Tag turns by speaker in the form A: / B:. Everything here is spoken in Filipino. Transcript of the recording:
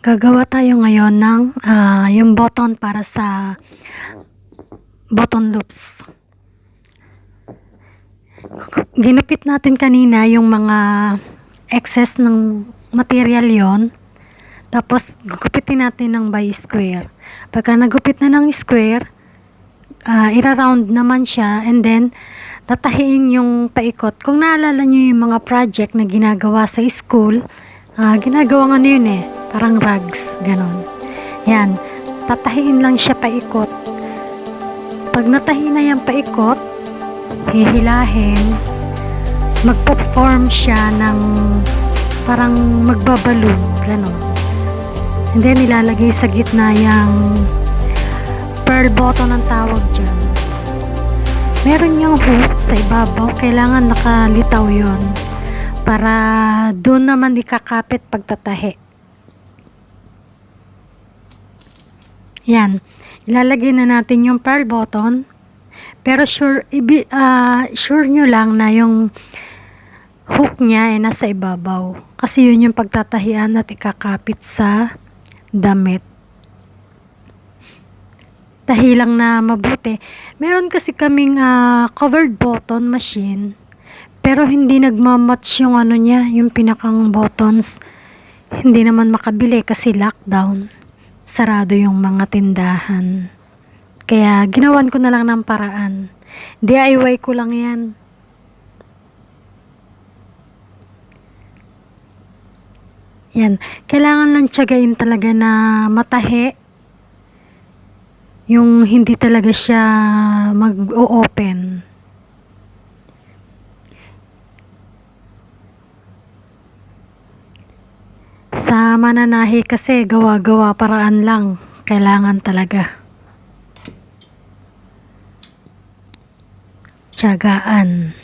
A: Gagawa tayo ngayon ng yung button para sa button loops. Ginupit natin kanina yung mga excess ng material yon. Tapos gugupitin natin ng by square. Pagka nagupit na ng square, ira-round naman siya, and then tatahiin yung paikot. Kung naalala nyo yung mga project na ginagawa sa school, ginagawa nga yun parang rugs, ganon. Yan, tatahiin lang siya paikot. Pag natahi na yung paikot, hihilahin, magpo-form siya ng parang magbabalon, ganon. And then ilalagay sa gitna yung pearl button ang tawag dyan. Meron yung hook sa ibabaw, kailangan nakalitaw yon para doon naman ikakapit pagtatahi. Yan, ilalagay na natin yung pearl button, pero sure nyo lang na yung hook niya ay nasa ibabaw, kasi yun yung pagtatahian at ikakapit sa damit. Tahi lang na mabuti. Meron kasi kaming covered button machine, pero hindi nagmamatch yung ano niya, yung pinakang buttons. Hindi naman makabili kasi lockdown. Sarado yung mga tindahan. Kaya ginawan ko na lang ng paraan. DIY ko lang yan. Yan. Kailangan lang tiyagain talaga na matahi. Yung hindi talaga siya mag-o-open. Sa mananahi kasi gawa-gawa paraan lang. Kailangan talaga tiyagaan.